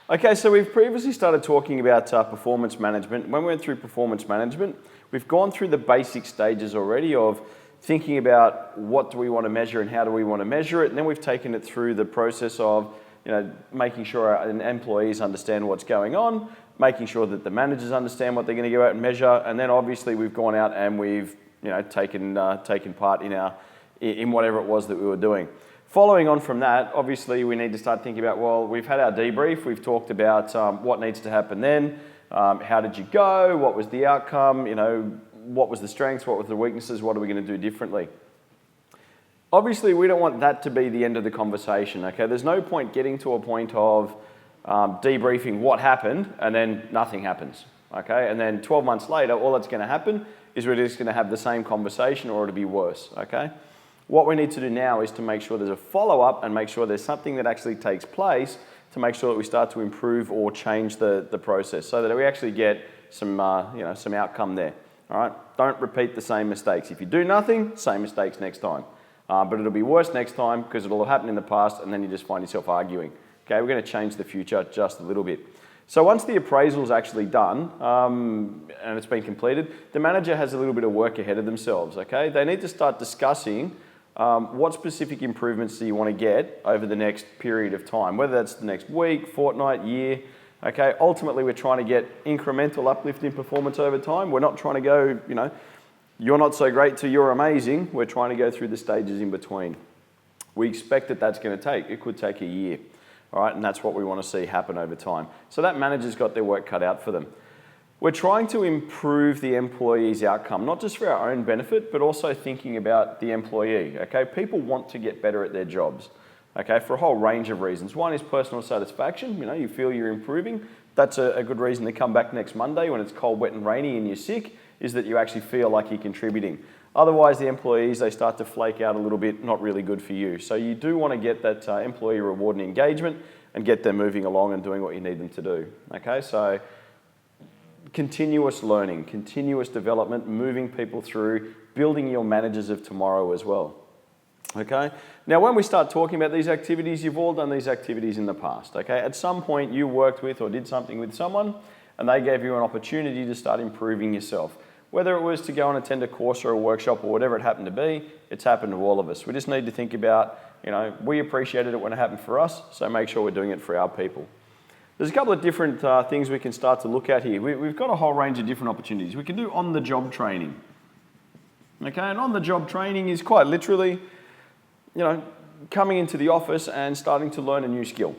Okay, so we've previously started talking about performance management. When we went through performance management, we've gone through the basic stages already of thinking about what do we want to measure and how do we want to measure it, and then we've taken it through the process of making sure our employees understand what's going on, making sure that the managers understand what they're going to go out and measure, and then obviously we've gone out and we've taken part in whatever it was that we were doing. Following on from that, obviously we need to start thinking about, well, we've had our debrief, we've talked about what needs to happen then, how did you go, what was the outcome, what was the strengths, what were the weaknesses, what are we going to do differently? Obviously, we don't want that to be the end of the conversation, okay? There's no point getting to a point of debriefing what happened and then nothing happens, okay? And then 12 months later, all that's going to happen is we're just going to have the same conversation or it'll be worse, okay? What we need to do now is to make sure there's a follow-up and make sure there's something that actually takes place to make sure that we start to improve or change the process so that we actually get some outcome there. All right, don't repeat the same mistakes. If you do nothing, same mistakes next time. But it'll be worse next time because it'll have happened in the past and then you just find yourself arguing. Okay, we're going to change the future just a little bit. So once the appraisal's actually done and it's been completed, the manager has a little bit of work ahead of themselves. Okay, they need to start discussing what specific improvements do you want to get over the next period of time, whether that's the next week, fortnight, year. Okay, ultimately we're trying to get incremental uplift in performance over time. We're not trying to go, you're not so great to you're amazing. We're trying to go through the stages in between. We expect that that's going to take, it could take a year. All right, and that's what we want to see happen over time. So that manager's got their work cut out for them. We're trying to improve the employee's outcome, not just for our own benefit, but also thinking about the employee. Okay, people want to get better at their jobs. Okay, for a whole range of reasons. One is personal satisfaction. You feel you're improving. That's a good reason to come back next Monday when it's cold, wet and rainy and you're sick, is that you actually feel like you're contributing. Otherwise, the employees, they start to flake out a little bit, not really good for you. So you do want to get that employee reward and engagement and get them moving along and doing what you need them to do. Okay, so continuous learning, continuous development, moving people through, building your managers of tomorrow as well. Okay, now when we start talking about these activities, you've all done these activities in the past. Okay, at some point you worked with or did something with someone and they gave you an opportunity to start improving yourself. Whether it was to go and attend a course or a workshop or whatever it happened to be, it's happened to all of us. We just need to think about, we appreciated it when it happened for us, so make sure we're doing it for our people. There's a couple of different things we can start to look at here. We've got a whole range of different opportunities. We can do on-the-job training. Okay, and on-the-job training is quite literally, coming into the office and starting to learn a new skill,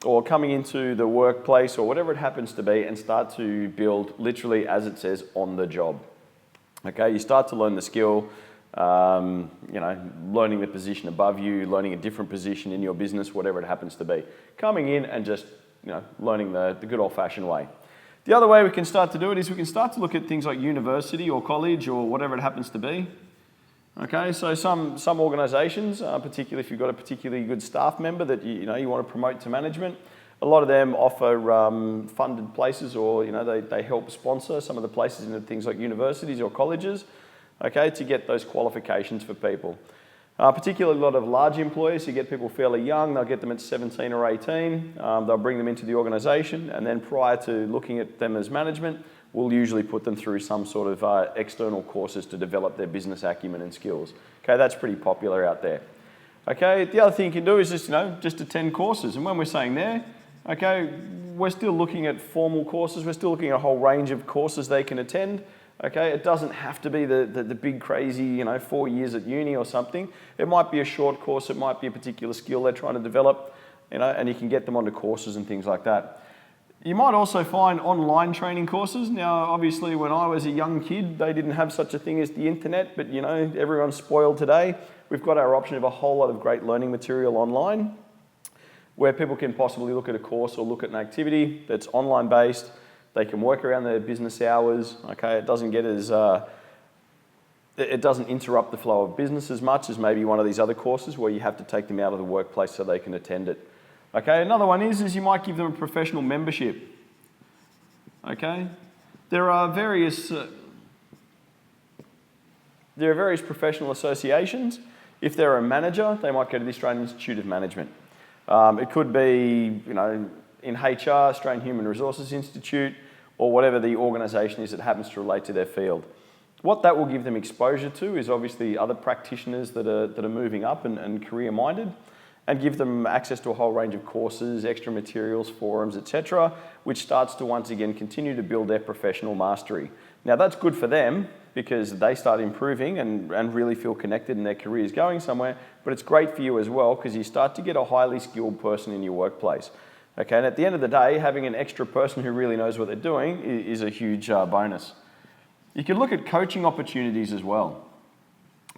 or coming into the workplace or whatever it happens to be and start to build literally, as it says, on the job. Okay, you start to learn the skill, learning the position above you, learning a different position in your business, whatever it happens to be. Coming in and just, learning the good old-fashioned way. The other way we can start to do it is we can start to look at things like university or college or whatever it happens to be. Okay, so some organisations, particularly if you've got a particularly good staff member that you want to promote to management, a lot of them offer funded places or they help sponsor some of the places in things like universities or colleges, okay, to get those qualifications for people. Particularly a lot of large employers who get people fairly young, they'll get them at 17 or 18, they'll bring them into the organisation and then prior to looking at them as management, we'll usually put them through some sort of external courses to develop their business acumen and skills. Okay, that's pretty popular out there. Okay, the other thing you can do is just attend courses. And when we're saying there, okay, we're still looking at formal courses. We're still looking at a whole range of courses they can attend. Okay, it doesn't have to be the big crazy, 4 years at uni or something. It might be a short course. It might be a particular skill they're trying to develop, and you can get them onto courses and things like that. You might also find online training courses. Now, obviously, when I was a young kid, they didn't have such a thing as the internet, but everyone's spoiled today. We've got our option of a whole lot of great learning material online where people can possibly look at a course or look at an activity that's online based. They can work around their business hours. Okay, it doesn't get as it doesn't interrupt the flow of business as much as maybe one of these other courses where you have to take them out of the workplace so they can attend it. Okay, another one is you might give them a professional membership. Okay, there are various professional associations. If they're a manager, they might go to the Australian Institute of Management. It could be, in HR, Australian Human Resources Institute, or whatever the organisation is that happens to relate to their field. What that will give them exposure to is obviously other practitioners that are moving up and career-minded, and give them access to a whole range of courses, extra materials, forums, etc., which starts to once again continue to build their professional mastery. Now that's good for them because they start improving and really feel connected and their career is going somewhere, but it's great for you as well because you start to get a highly skilled person in your workplace. Okay, and at the end of the day, having an extra person who really knows what they're doing is a huge bonus. You can look at coaching opportunities as well.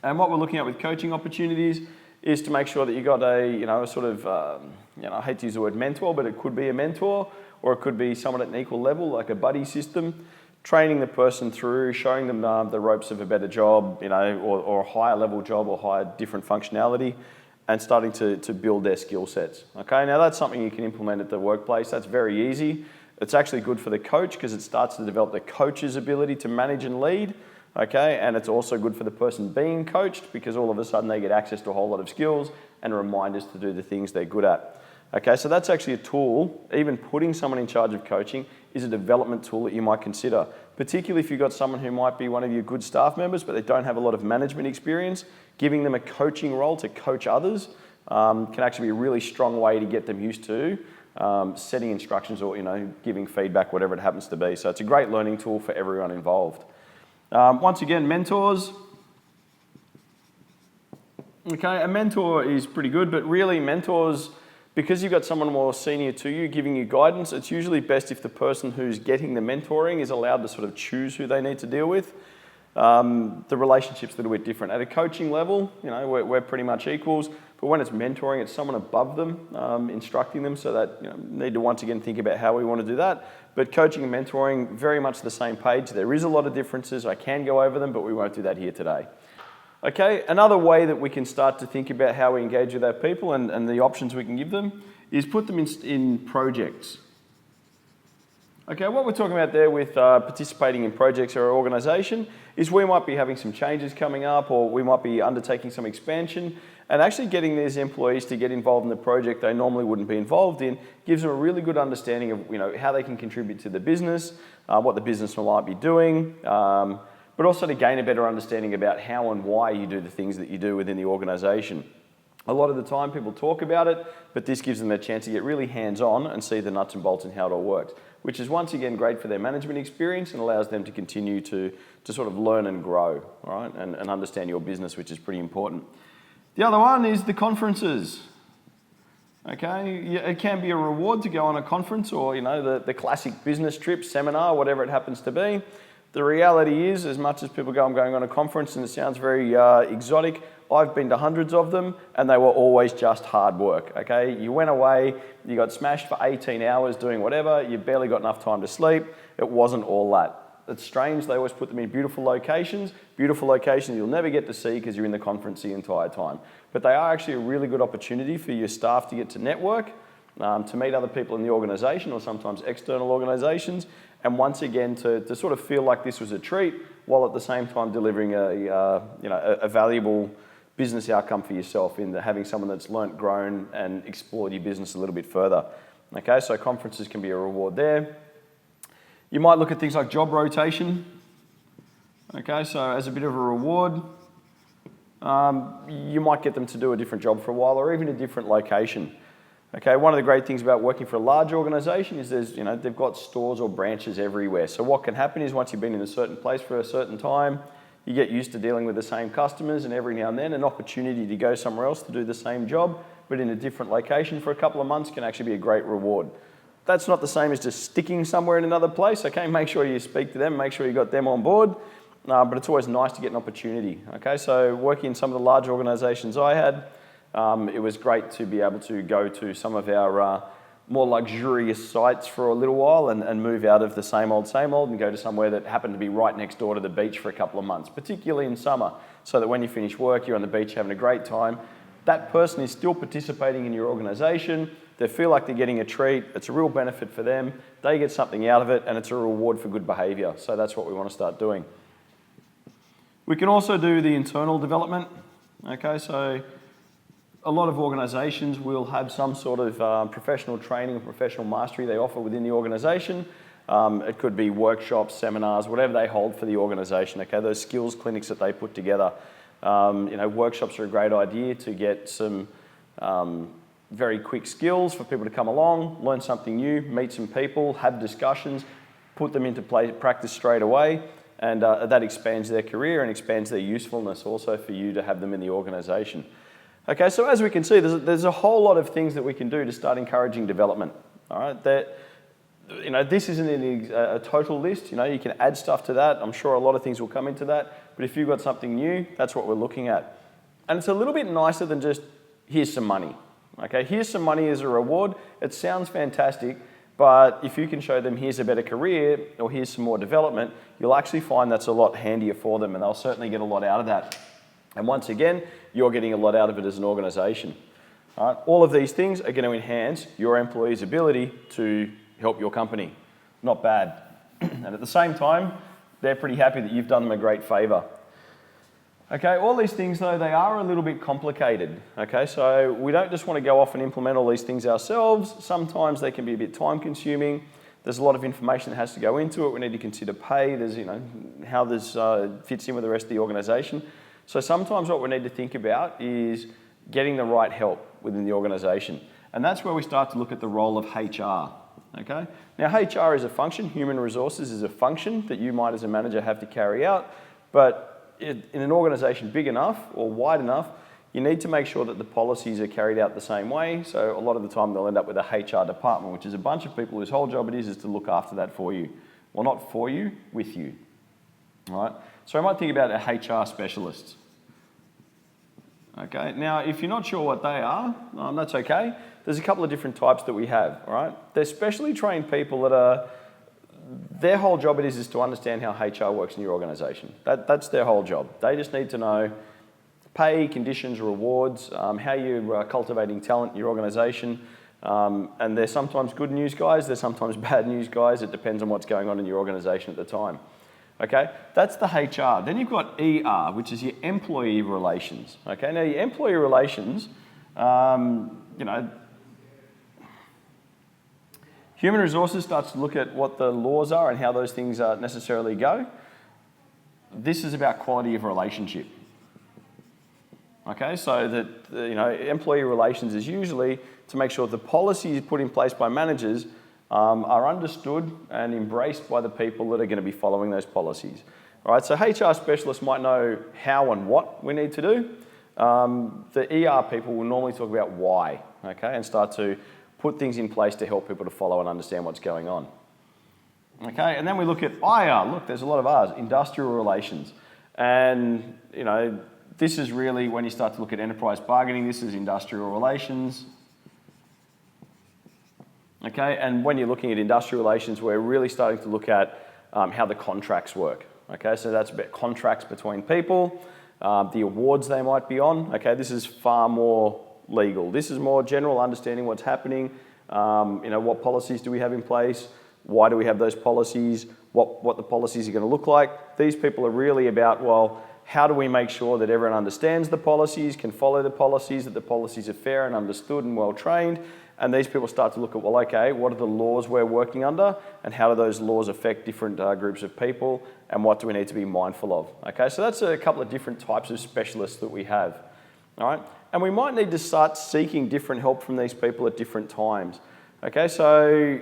And what we're looking at with coaching opportunities is to make sure that you got a sort of, I hate to use the word mentor, but it could be a mentor, or it could be someone at an equal level, like a buddy system, training the person through, showing them the ropes of a better job, or a higher level job or higher different functionality, and starting to build their skill sets. Okay, now that's something you can implement at the workplace. That's very easy. It's actually good for the coach because it starts to develop the coach's ability to manage and lead. Okay, and it's also good for the person being coached because all of a sudden they get access to a whole lot of skills and reminders to do the things they're good at. Okay, so that's actually a tool. Even putting someone in charge of coaching is a development tool that you might consider, particularly if you've got someone who might be one of your good staff members but they don't have a lot of management experience. Giving them a coaching role to coach others can actually be a really strong way to get them used to setting instructions or giving feedback, whatever it happens to be. So it's a great learning tool for everyone involved. Once again, mentors. Okay, a mentor is pretty good, but really mentors, because you've got someone more senior to you giving you guidance, it's usually best if the person who's getting the mentoring is allowed to sort of choose who they need to deal with. The relationship's a little bit different. At a coaching level, we're pretty much equals, but when it's mentoring, it's someone above them, instructing them, so that need to once again think about how we want to do that. But coaching and mentoring, very much the same page. There is a lot of differences. I can go over them, but we won't do that here today. Okay, another way that we can start to think about how we engage with our people and the options we can give them is put them in projects. Okay, what we're talking about there with participating in projects or organisation is we might be having some changes coming up, or we might be undertaking some expansion, and actually getting these employees to get involved in the project they normally wouldn't be involved in gives them a really good understanding of how they can contribute to the business, what the business might be doing, but also to gain a better understanding about how and why you do the things that you do within the organisation. A lot of the time people talk about it, but this gives them a chance to get really hands-on and see the nuts and bolts and how it all works, which is once again great for their management experience and allows them to continue to sort of learn and grow, all right, and understand your business, which is pretty important. The other one is the conferences. Okay, it can be a reward to go on a conference or the classic business trip, seminar, whatever it happens to be. The reality is, as much as people go, I'm going on a conference, and it sounds very exotic, I've been to hundreds of them, and they were always just hard work, okay? You went away, you got smashed for 18 hours doing whatever, you barely got enough time to sleep. It wasn't all that. It's strange, they always put them in beautiful locations you'll never get to see because you're in the conference the entire time. But they are actually a really good opportunity for your staff to get to network, to meet other people in the organisation or sometimes external organisations, and once again to sort of feel like this was a treat while at the same time delivering a valuable business outcome for yourself in having someone that's learnt, grown and explored your business a little bit further. Okay, so conferences can be a reward there. You might look at things like job rotation. Okay, so as a bit of a reward, you might get them to do a different job for a while or even a different location. Okay, one of the great things about working for a large organisation is they've got stores or branches everywhere. So what can happen is once you've been in a certain place for a certain time, you get used to dealing with the same customers, and every now and then an opportunity to go somewhere else to do the same job, but in a different location for a couple of months can actually be a great reward. That's not the same as just sticking somewhere in another place, okay? Make sure you speak to them, make sure you got them on board, but it's always nice to get an opportunity, okay? So working in some of the large organisations I had, it was great to be able to go to some of our more luxurious sites for a little while and move out of the same old and go to somewhere that happened to be right next door to the beach for a couple of months, particularly in summer, so that when you finish work, you're on the beach having a great time. That person is still participating in your organisation. They feel like they're getting a treat. It's a real benefit for them. They get something out of it, and it's a reward for good behaviour. So that's what we want to start doing. We can also do the internal development. Okay, so a lot of organisations will have some sort of professional training or professional mastery they offer within the organisation. It could be workshops, seminars, whatever they hold for the organisation. Okay, those skills clinics that they put together. Workshops are a great idea to get some very quick skills for people to come along, learn something new, meet some people, have discussions, put them into practice straight away, and that expands their career and expands their usefulness also for you to have them in the organisation. Okay, so as we can see, there's a whole lot of things that we can do to start encouraging development. All right, this isn't a total list. You can add stuff to that. I'm sure a lot of things will come into that. But if you've got something new, that's what we're looking at. And it's a little bit nicer than just, here's some money. Okay, here's some money as a reward. It sounds fantastic, but if you can show them here's a better career or here's some more development, you'll actually find that's a lot handier for them, and they'll certainly get a lot out of that. And once again, you're getting a lot out of it as an organisation. All right, all of these things are going to enhance your employees' ability to help your company. Not bad. And at the same time, they're pretty happy that you've done them a great favour. Okay, all these things though, they are a little bit complicated. Okay, so we don't just want to go off and implement all these things ourselves. Sometimes they can be a bit time consuming. There's a lot of information that has to go into it. We need to consider pay. There's, how this fits in with the rest of the organisation. So sometimes what we need to think about is getting the right help within the organisation. And that's where we start to look at the role of HR. Okay? Now HR is a function, human resources is a function that you might as a manager have to carry out, but in an organisation big enough or wide enough, you need to make sure that the policies are carried out the same way. So a lot of the time they'll end up with a HR department, which is a bunch of people whose whole job it is to look after that for you. Well, not for you, with you. All right? So I might think about a HR specialist. Okay, now if you're not sure what they are, that's okay. There's a couple of different types that we have, all right? They're specially trained people that their whole job it is to understand how HR works in your organisation. That's their whole job. They just need to know pay, conditions, rewards, how you're cultivating talent in your organisation. And they're sometimes good news guys, they're sometimes bad news guys. It depends on what's going on in your organisation at the time. Okay, that's the HR. Then you've got ER, which is your employee relations. Okay, now your employee relations, human resources starts to look at what the laws are and how those things necessarily go. This is about quality of relationship. Okay, so that employee relations is usually to make sure the policies put in place by managers are understood and embraced by the people that are going to be following those policies. All right, so HR specialists might know how and what we need to do. The ER people will normally talk about why, okay, and start to put things in place to help people to follow and understand what's going on. Okay, and then we look at IR. Look, there's a lot of R's, industrial relations. And, this is really when you start to look at enterprise bargaining, this is industrial relations. Okay, and when you're looking at industrial relations, we're really starting to look at how the contracts work. Okay, so that's about contracts between people, the awards they might be on. Okay, this is far more legal. This is more general understanding what's happening. What policies do we have in place? Why do we have those policies? What the policies are going to look like? These people are really about, well, how do we make sure that everyone understands the policies, can follow the policies, that the policies are fair and understood and well trained? And these people start to look at, well, okay, what are the laws we're working under and how do those laws affect different groups of people and what do we need to be mindful of? Okay, so that's a couple of different types of specialists that we have. All right, and we might need to start seeking different help from these people at different times. Okay, so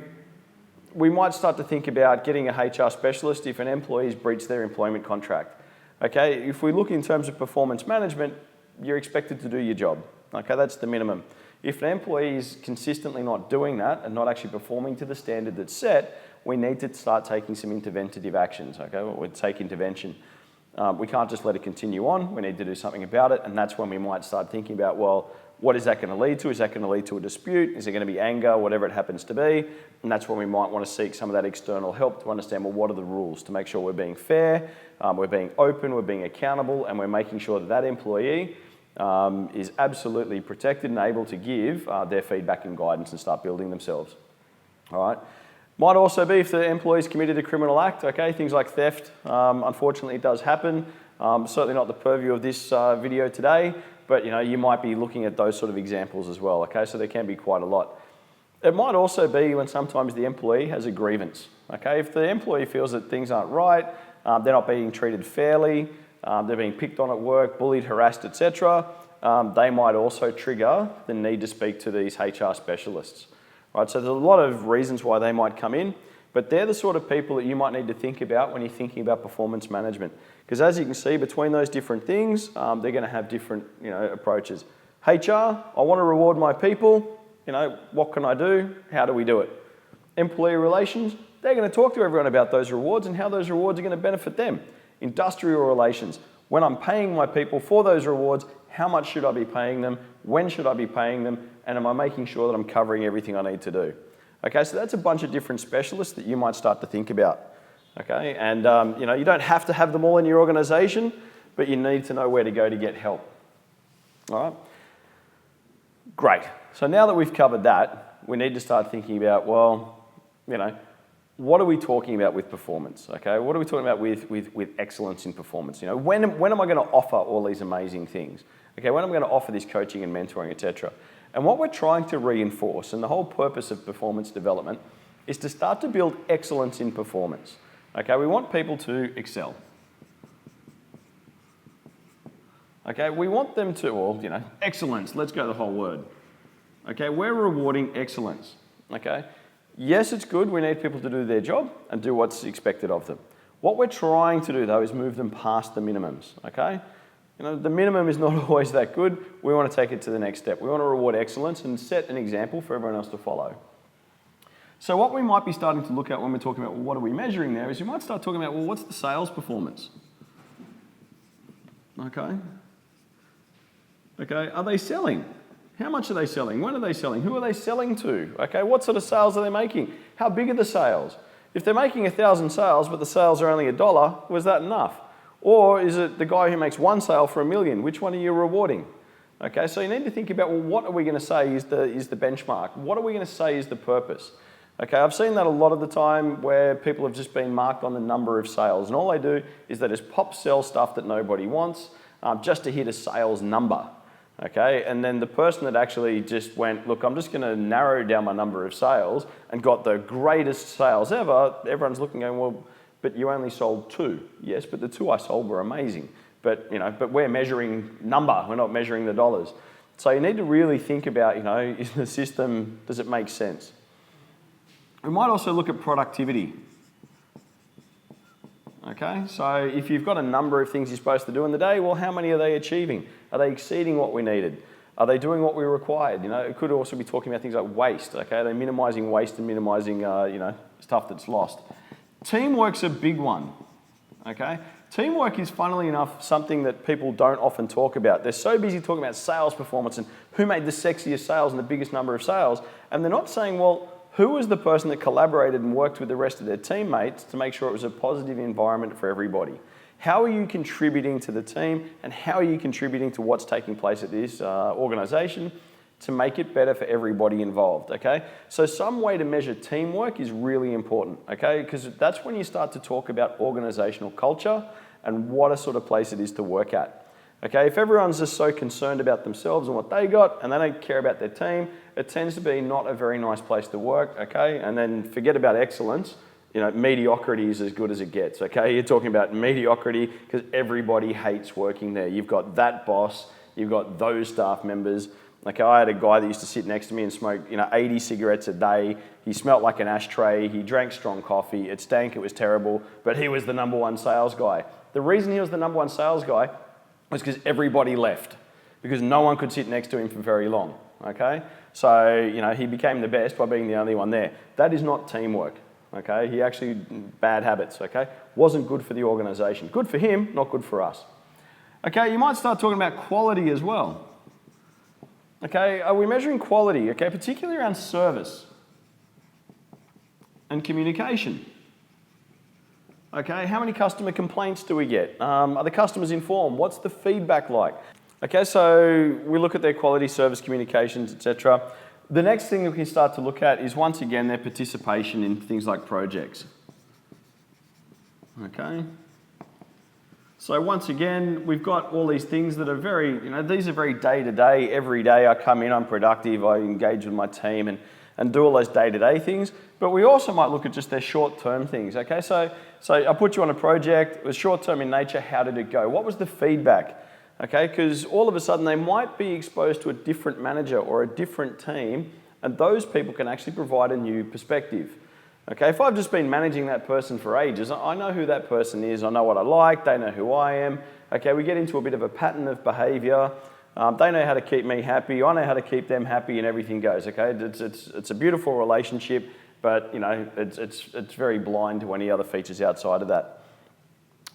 we might start to think about getting a HR specialist if an employee's breached their employment contract. Okay, if we look in terms of performance management, you're expected to do your job. Okay, that's the minimum. If an employee is consistently not doing that and not actually performing to the standard that's set, we need to start taking some interventive actions. Okay, we'll take intervention. We can't just let it continue on. We need to do something about it, and that's when we might start thinking about, well, what is that going to lead to? Is that going to lead to a dispute? Is it going to be anger, whatever it happens to be? And that's when we might want to seek some of that external help to understand, well, what are the rules to make sure we're being fair, we're being open, we're being accountable, and we're making sure that that employee is absolutely protected and able to give their feedback and guidance and start building themselves. All right. Might also be if the employee's committed a criminal act, okay, things like theft, unfortunately it does happen. Certainly not the purview of this video today, but you might be looking at those sort of examples as well, okay? So there can be quite a lot. It might also be when sometimes the employee has a grievance, okay? If the employee feels that things aren't right, they're not being treated fairly, they're being picked on at work, bullied, harassed, etc., they might also trigger the need to speak to these HR specialists, right? So there's a lot of reasons why they might come in, but they're the sort of people that you might need to think about when you're thinking about performance management. Because as you can see, between those different things, they're going to have different approaches. HR, I want to reward my people. What can I do? How do we do it? Employee relations, they're going to talk to everyone about those rewards and how those rewards are going to benefit them. Industrial relations, when I'm paying my people for those rewards, how much should I be paying them? When should I be paying them? And am I making sure that I'm covering everything I need to do? Okay, so that's a bunch of different specialists that you might start to think about. Okay, and you don't have to have them all in your organisation, but you need to know where to go to get help. All right, great. So now that we've covered that, we need to start thinking about, well, what are we talking about with performance? Okay, what are we talking about with excellence in performance? When am I going to offer all these amazing things? Okay, when am I going to offer this coaching and mentoring, etc. And what we're trying to reinforce, and the whole purpose of performance development, is to start to build excellence in performance. Okay, we want people to excel. Okay, we want them to, excellence, let's go the whole word. Okay, we're rewarding excellence. Okay, yes, it's good, we need people to do their job and do what's expected of them. What we're trying to do, though, is move them past the minimums. Okay, the minimum is not always that good. We want to take it to the next step. We want to reward excellence and set an example for everyone else to follow. So what we might be starting to look at when we're talking about, well, what are we measuring there, is you might start talking about, well, what's the sales performance? Okay. Okay, are they selling? How much are they selling? When are they selling? Who are they selling to? Okay, what sort of sales are they making? How big are the sales? If they're making 1,000 sales, but the sales are only $1, was that enough? Or is it the guy who makes one sale for $1 million? Which one are you rewarding? Okay, so you need to think about, well, what are we going to say is the benchmark? What are we going to say is the purpose? Okay, I've seen that a lot of the time where people have just been marked on the number of sales, and all they do is they just pop sell stuff that nobody wants just to hit a sales number. Okay, and then the person that actually just went, look, I'm just going to narrow down my number of sales and got the greatest sales ever, everyone's looking going, well, but you only sold 2. Yes, but the 2 I sold were amazing. But we're measuring number, we're not measuring the dollars. So you need to really think about, is the system, does it make sense? We might also look at productivity. Okay, so if you've got a number of things you're supposed to do in the day, well, how many are they achieving? Are they exceeding what we needed? Are they doing what we required? It could also be talking about things like waste. Okay, are they minimising waste and minimising, stuff that's lost? Teamwork's a big one. Okay, teamwork is, funnily enough, something that people don't often talk about. They're so busy talking about sales performance and who made the sexiest sales and the biggest number of sales, and they're not saying, well, who was the person that collaborated and worked with the rest of their teammates to make sure it was a positive environment for everybody? How are you contributing to the team, and how are you contributing to what's taking place at this organisation to make it better for everybody involved, okay? So some way to measure teamwork is really important, okay? Because that's when you start to talk about organisational culture and what a sort of place it is to work at. Okay, if everyone's just so concerned about themselves and what they got and they don't care about their team, it tends to be not a very nice place to work, okay? And then forget about excellence, mediocrity is as good as it gets, okay? You're talking about mediocrity because everybody hates working there. You've got that boss, you've got those staff members. Okay, I had a guy that used to sit next to me and smoke 80 cigarettes a day. He smelt like an ashtray, he drank strong coffee, it stank, it was terrible, but he was the number one sales guy. The reason he was the number one sales guy was because everybody left, because no one could sit next to him for very long, okay? So, he became the best by being the only one there. That is not teamwork, okay? He actually, bad habits, okay? Wasn't good for the organisation. Good for him, not good for us. Okay, you might start talking about quality as well. Okay, are we measuring quality, okay, particularly around service and communication? Okay, how many customer complaints do we get? Are the customers informed? What's the feedback like? Okay, so we look at their quality, service, communications, etc. The next thing we can start to look at is, once again, their participation in things like projects. Okay. So once again, we've got all these things that are very, these are very day-to-day. Every day I come in, I'm productive, I engage with my team and do all those day-to-day things. But we also might look at just their short-term things, okay? So I put you on a project, it was short-term in nature, how did it go? What was the feedback? Okay, because all of a sudden they might be exposed to a different manager or a different team, and those people can actually provide a new perspective. Okay, if I've just been managing that person for ages, I know who that person is, I know what I like, they know who I am. Okay, we get into a bit of a pattern of behaviour. They know how to keep me happy, I know how to keep them happy, and everything goes. Okay, it's a beautiful relationship, but it's very blind to any other features outside of that.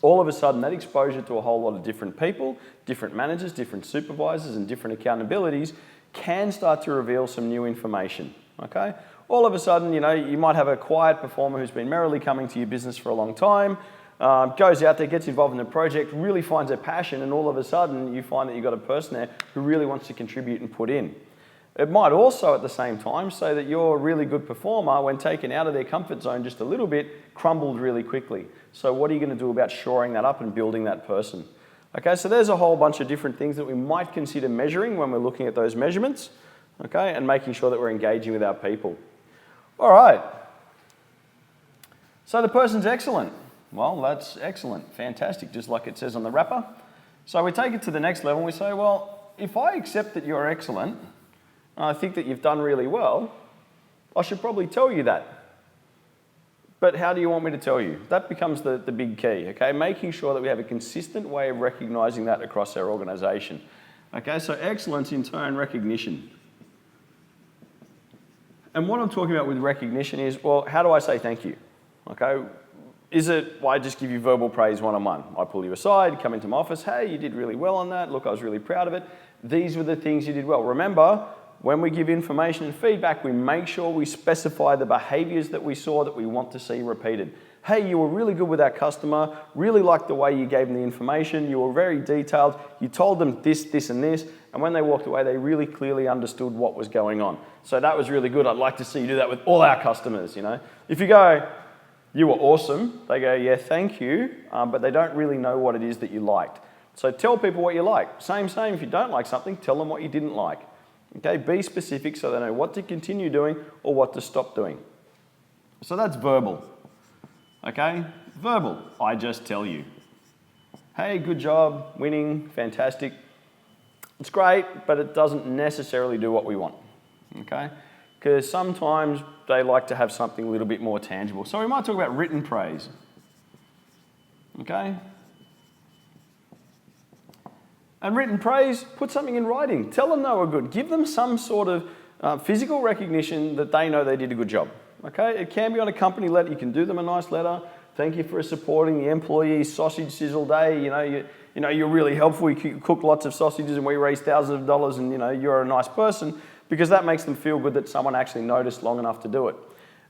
All of a sudden, that exposure to a whole lot of different people, different managers, different supervisors, and different accountabilities can start to reveal some new information, okay? All of a sudden, you might have a quiet performer who's been merrily coming to your business for a long time, goes out there, gets involved in the project, really finds their passion, and all of a sudden, you find that you've got a person there who really wants to contribute and put in. It might also, at the same time, say that your really good performer, when taken out of their comfort zone just a little bit, crumbled really quickly. So what are you going to do about shoring that up and building that person? Okay, so there's a whole bunch of different things that we might consider measuring when we're looking at those measurements, okay, and making sure that we're engaging with our people. All right. So the person's excellent. Well, that's excellent, fantastic, just like it says on the wrapper. So we take it to the next level and we say, well, if I accept that you're excellent, I think that you've done really well, I should probably tell you that. But how do you want me to tell you? That becomes the big key, okay? Making sure that we have a consistent way of recognising that across our organisation. Okay, so excellence in turn, recognition. And what I'm talking about with recognition is, well, how do I say thank you? Okay, is it, I just give you verbal praise one-on-one? I pull you aside, come into my office, hey, you did really well on that, look, I was really proud of it. These were the things you did well. Remember, when we give information and feedback, we make sure we specify the behaviours that we saw that we want to see repeated. Hey, you were really good with our customer, really liked the way you gave them the information, you were very detailed, you told them this, this and this, and when they walked away, they really clearly understood what was going on. So that was really good. I'd like to see you do that with all our customers, If you go, you were awesome, they go, yeah, thank you, but they don't really know what it is that you liked. So tell people what you like. Same, if you don't like something, tell them what you didn't like. Okay, be specific so they know what to continue doing or what to stop doing. So that's verbal. Okay, verbal, I just tell you. Hey, good job, winning, fantastic. It's great, but it doesn't necessarily do what we want. Okay, because sometimes they like to have something a little bit more tangible. So we might talk about written praise. Okay. And written praise, put something in writing. Tell them they were good. Give them some sort of physical recognition that they know they did a good job. Okay, it can be on a company letter. You can do them a nice letter. Thank you for supporting the employee sausage sizzle day. You're really helpful. You cook lots of sausages and we raise thousands of dollars and you're a nice person, because that makes them feel good that someone actually noticed long enough to do it.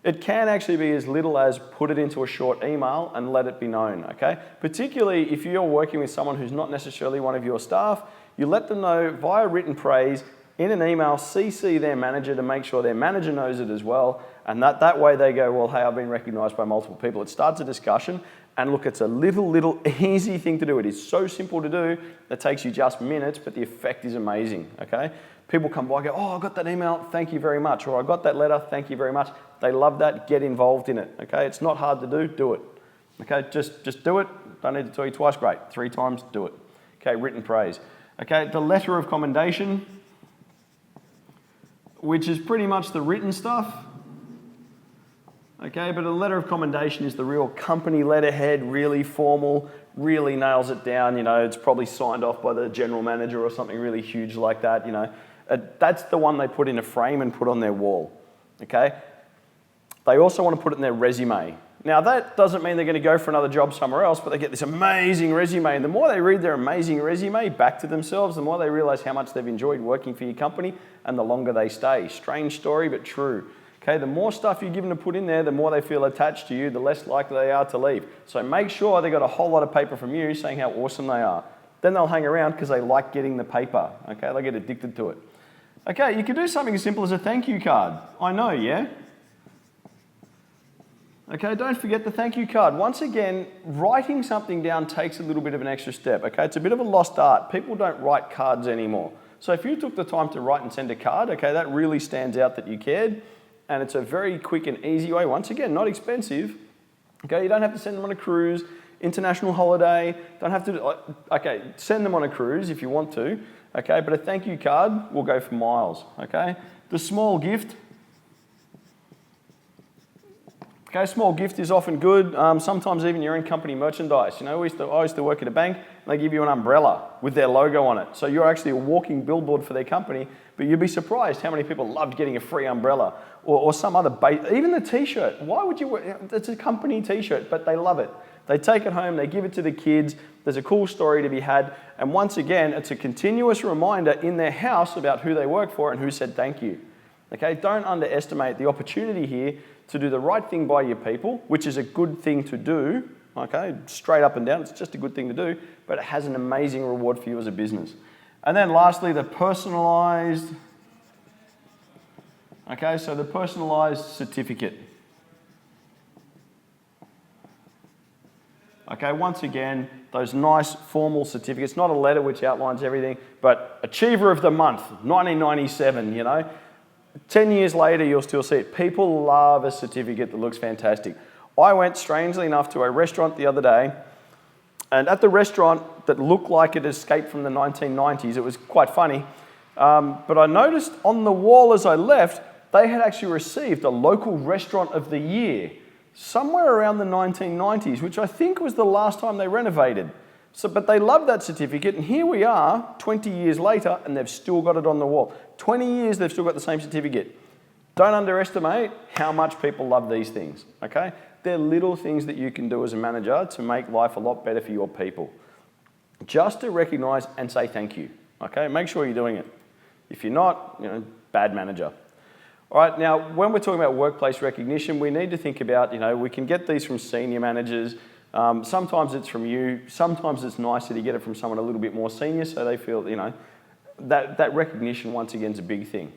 It can actually be as little as put it into a short email and let it be known, okay? Particularly if you're working with someone who's not necessarily one of your staff, you let them know via written praise in an email, CC their manager to make sure their manager knows it as well, and that way they go, well, hey, I've been recognised by multiple people. It starts a discussion, and look, it's a little easy thing to do. It is so simple to do, it takes you just minutes, but the effect is amazing, okay? People come by and go, oh, I got that email, thank you very much, or I got that letter, thank you very much. They love that, get involved in it, okay? It's not hard to do it, okay? Just do it, don't need to tell you twice, great. 3 times, do it. Okay, written praise. Okay, the letter of commendation, which is pretty much the written stuff, okay? But a letter of commendation is the real company letterhead, really formal, really nails it down, it's probably signed off by the general manager or something really huge like that, That's the one they put in a frame and put on their wall, okay? They also want to put it in their resume. Now, that doesn't mean they're going to go for another job somewhere else, but they get this amazing resume, and the more they read their amazing resume back to themselves, the more they realise how much they've enjoyed working for your company, and the longer they stay. Strange story, but true. Okay, the more stuff you give them to put in there, the more they feel attached to you, the less likely they are to leave. So make sure they got a whole lot of paper from you saying how awesome they are. Then they'll hang around because they like getting the paper. Okay, they get addicted to it. Okay, you can do something as simple as a thank you card. I know, yeah? Okay, don't forget the thank you card. Once again, writing something down takes a little bit of an extra step, okay? It's a bit of a lost art. People don't write cards anymore. So if you took the time to write and send a card, okay, that really stands out that you cared, and it's a very quick and easy way. Once again, not expensive, okay? You don't have to send them on a cruise, international holiday, don't have to, okay, send them on a cruise if you want to, okay? But a thank you card will go for miles, okay? The small gift, okay, small gift is often good. Sometimes even your own company merchandise. You know, I used to work at a bank, and they give you an umbrella with their logo on it. So you're actually a walking billboard for their company, but you'd be surprised how many people loved getting a free umbrella or some other, even the t-shirt. Why would you wear, it's a company t-shirt, but they love it. They take it home, they give it to the kids, there's a cool story to be had, and once again, it's a continuous reminder in their house about who they work for and who said thank you. Okay, don't underestimate the opportunity here to do the right thing by your people, which is a good thing to do, okay, straight up and down, it's just a good thing to do, but it has an amazing reward for you as a business. And then lastly, the personalized, okay, so the personalized certificate. Okay, once again, those nice formal certificates, not a letter which outlines everything, but Achiever of the Month, 1997, you know. 10 years later, you'll still see it. People love a certificate that looks fantastic. I went, strangely enough, to a restaurant the other day, and at the restaurant that looked like it escaped from the 1990s, it was quite funny, but I noticed on the wall as I left, they had actually received a local restaurant of the year somewhere around the 1990s, which I think was the last time they renovated. So, but they loved that certificate, and here we are 20 years later, and they've still got it on the wall. 20 years, they've still got the same certificate. Don't underestimate how much people love these things, okay? They're little things that you can do as a manager to make life a lot better for your people. Just to recognize and say thank you, okay? Make sure you're doing it. If you're not, you know, bad manager. All right, now, when we're talking about workplace recognition, we need to think about, you know, we can get these from senior managers. Sometimes it's from you. Sometimes it's nicer to get it from someone a little bit more senior so they feel, you know, that recognition, once again, is a big thing.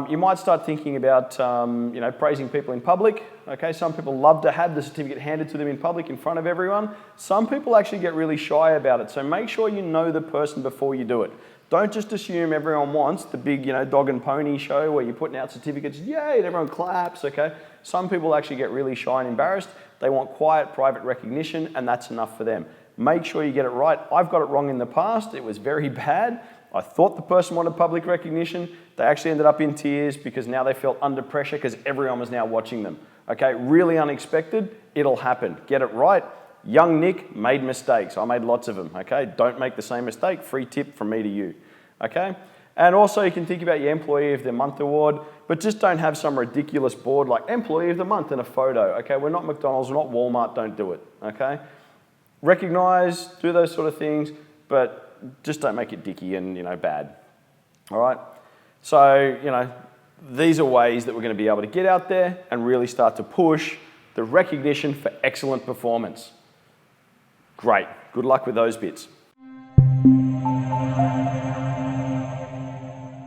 You might start thinking about, you know, praising people in public. Okay, some people love to have the certificate handed to them in public in front of everyone. Some people actually get really shy about it. So make sure you know the person before you do it. Don't just assume everyone wants the big, you know, dog and pony show where you're putting out certificates, yay, and everyone claps, okay? Some people actually get really shy and embarrassed. They want quiet, private recognition, and that's enough for them. Make sure you get it right. I've got it wrong in the past. It was very bad. I thought the person wanted public recognition. They actually ended up in tears because now they felt under pressure because everyone was now watching them. Okay, really unexpected. It'll happen. Get it right. Young Nick made mistakes. I made lots of them. Okay, don't make the same mistake. Free tip from me to you. Okay, and also you can think about your Employee of the Month award, but just don't have some ridiculous board like Employee of the Month and a photo. Okay, we're not McDonald's, we're not Walmart. Don't do it. Okay, recognize, do those sort of things, but just don't make it dicky and, you know, bad. All right? So, you know, these are ways that we're going to be able to get out there and really start to push the recognition for excellent performance. Great. Good luck with those bits.